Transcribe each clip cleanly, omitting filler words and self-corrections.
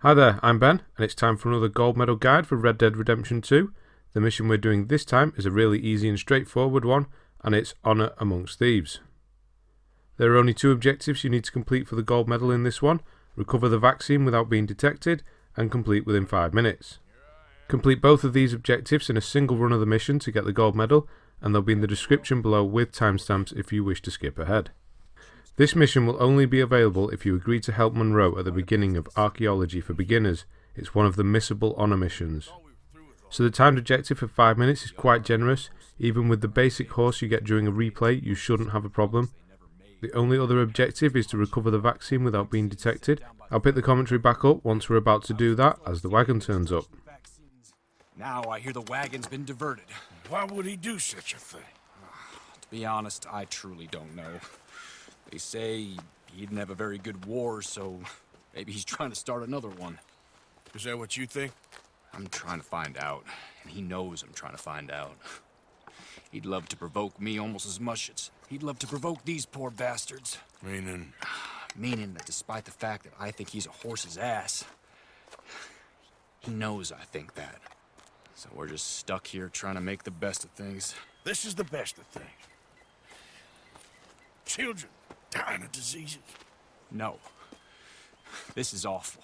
Hi there, I'm Ben, and it's time for another gold medal guide for Red Dead Redemption 2. The mission we're doing this time is a really easy and straightforward one, and it's Honour Amongst Thieves. There are only two objectives you need to complete for the gold medal in this one: recover the vaccine without being detected, and complete within 5 minutes. Complete both of these objectives in a single run of the mission to get the gold medal, and they'll be in the description below with timestamps if you wish to skip ahead. This mission will only be available if you agree to help Monroe at the beginning of Archaeology for Beginners. It's one of the missable honour missions. So the timed objective for 5 minutes is quite generous. Even with the basic horse you get during a replay, you shouldn't have a problem. The only other objective is to recover the vaccine without being detected. I'll pick the commentary back up once we're about to do that, as the wagon turns up. Now I hear the wagon's been diverted. Why would he do such a thing? To be honest, I truly don't know. They say he didn't have a very good war, so maybe he's trying to start another one. Is that what you think? I'm trying to find out, and he knows I'm trying to find out. He'd love to provoke me almost as much as he'd love to provoke these poor bastards. Meaning? Meaning that despite the fact that I think he's a horse's ass, he knows I think that. So we're just stuck here trying to make the best of things. This is the best of things. Children dying of diseases. No. This is awful.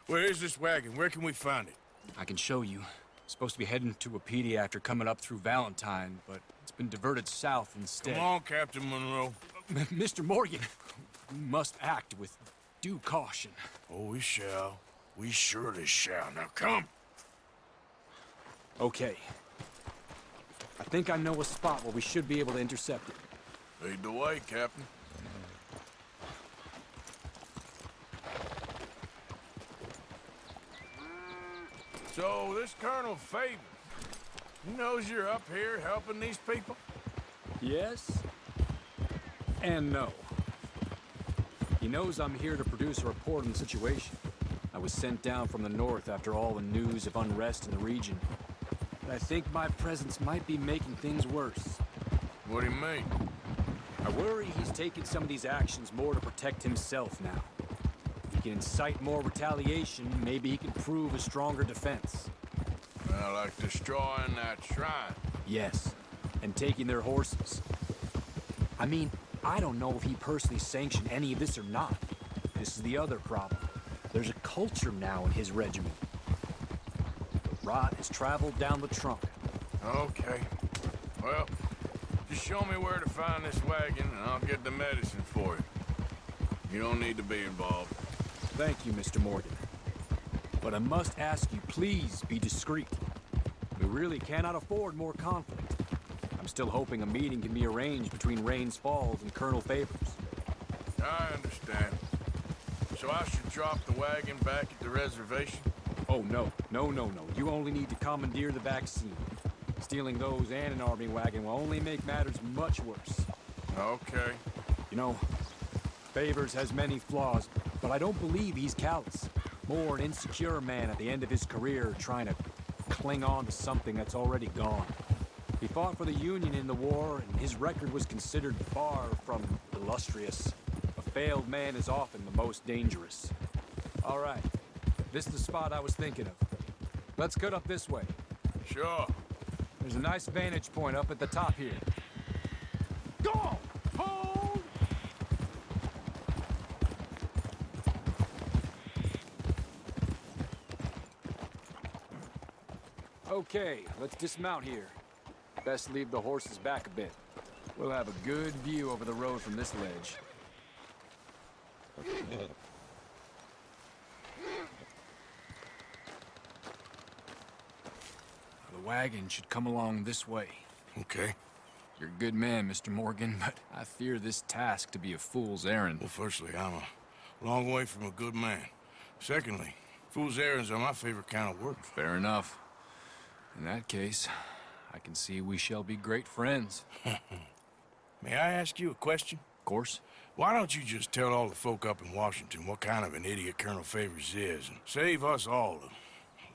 Where is this wagon? Where can we find it? I can show you. Supposed to be heading to a PD after coming up through Valentine, but it's been diverted south instead. Come on, Captain Monroe. Mr. Morgan, we must act with due caution. Oh, we shall. We surely shall. Now come. Okay. I think I know a spot where we should be able to intercept it. Lead the way, Captain. So, this Colonel Favor, he knows you're up here helping these people? Yes. And no. He knows I'm here to produce a report on the situation. I was sent down from the north after all the news of unrest in the region. But I think my presence might be making things worse. What do you mean? I worry he's taking some of these actions more to protect himself now. If he can incite more retaliation, maybe he can prove a stronger defense. Like destroying that shrine. Yes, and taking their horses. I mean, I don't know if he personally sanctioned any of this or not. This is the other problem. There's a culture now in his regiment. The rot has traveled down the trunk. Okay. Well, just show me where to find this wagon, and I'll get the medicine for you. You don't need to be involved. Thank you, Mr. Morgan. But I must ask you, please be discreet. We really cannot afford more conflict. I'm still hoping a meeting can be arranged between Rains Falls and Colonel Favors. I understand. So I should drop the wagon back at the reservation? Oh, no. No. You only need to commandeer the vaccine. Stealing those and an army wagon will only make matters much worse. Okay. You know, Favors has many flaws, but I don't believe he's callous. More an insecure man at the end of his career trying to cling on to something that's already gone. He fought for the Union in the war, and his record was considered far from illustrious. A failed man is often the most dangerous. All right. This is the spot I was thinking of. Let's cut up this way. Sure. There's a nice vantage point up at the top here. Go on! Hold! Okay, let's dismount here. Best leave the horses back a bit. We'll have a good view over the road from this ledge. The wagon should come along this way. Okay. You're a good man, Mr. Morgan, but I fear this task to be a fool's errand. Well, firstly, I'm a long way from a good man. Secondly, fool's errands are my favorite kind of work. Fair enough. In that case, I can see we shall be great friends. May I ask you a question? Of course. Why don't you just tell all the folk up in Washington what kind of an idiot Colonel Favors is, and save us all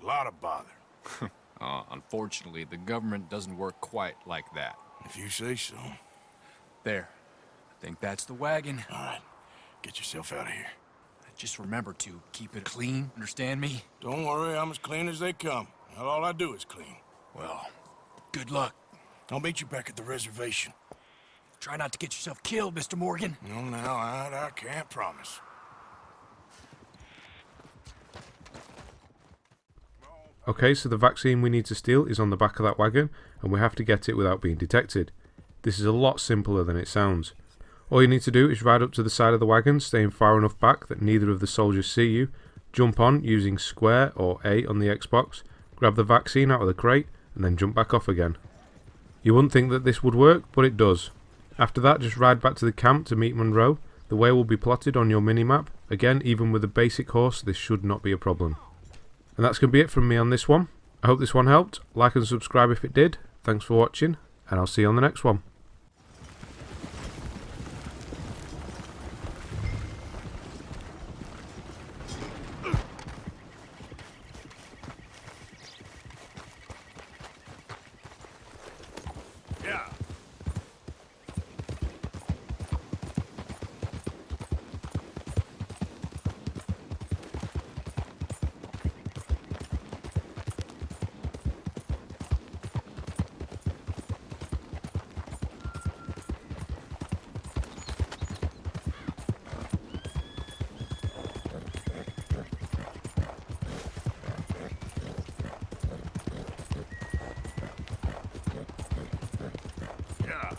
a lot of bother? Unfortunately, the government doesn't work quite like that. If you say so. There. I think that's the wagon. All right. Get yourself out of here. Just remember to keep it clean, understand me? Don't worry, I'm as clean as they come. All I do is clean. Well, good luck. I'll meet you back at the reservation. Try not to get yourself killed, Mr. Morgan. No, now, I can't promise. Okay, so the vaccine we need to steal is on the back of that wagon, and we have to get it without being detected. This is a lot simpler than it sounds. All you need to do is ride up to the side of the wagon, staying far enough back that neither of the soldiers see you, jump on using square or A on the Xbox, grab the vaccine out of the crate, and then jump back off again. You wouldn't think that this would work, but it does. After that, just ride back to the camp to meet Monroe. The way will be plotted on your minimap. Again, even with a basic horse, this should not be a problem. And that's going to be it from me on this one. I hope this one helped. Like and subscribe if it did. Thanks for watching, and I'll see you on the next one. Yeah. Yeah.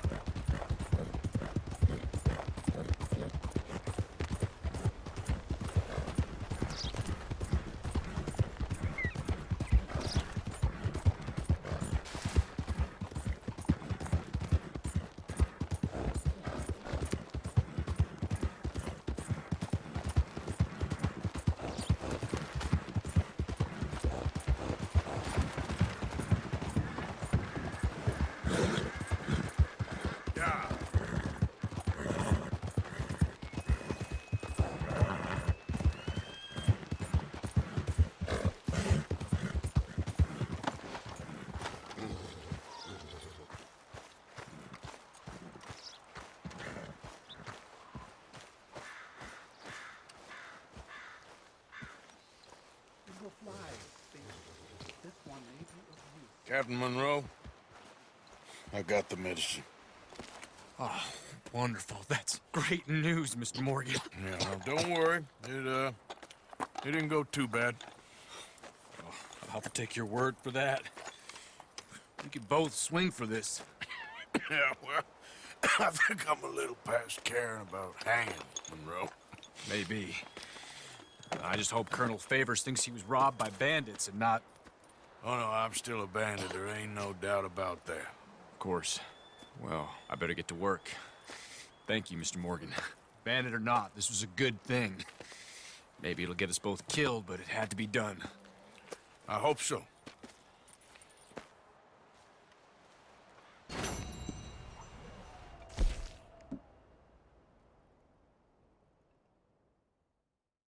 Yeah. Captain Monroe, I got the medicine. Oh, wonderful. That's great news, Mr. Morgan. Yeah, now don't worry. It didn't go too bad. I'll have to take your word for that. We could both swing for this. Yeah, well, I think I'm a little past caring about hanging, Monroe. Maybe. I just hope Colonel Favors thinks he was robbed by bandits and not... Oh, no, I'm still a bandit. There ain't no doubt about that. Of course. Well, I better get to work. Thank you, Mr. Morgan. Bandit or not, this was a good thing. Maybe it'll get us both killed, but it had to be done. I hope so.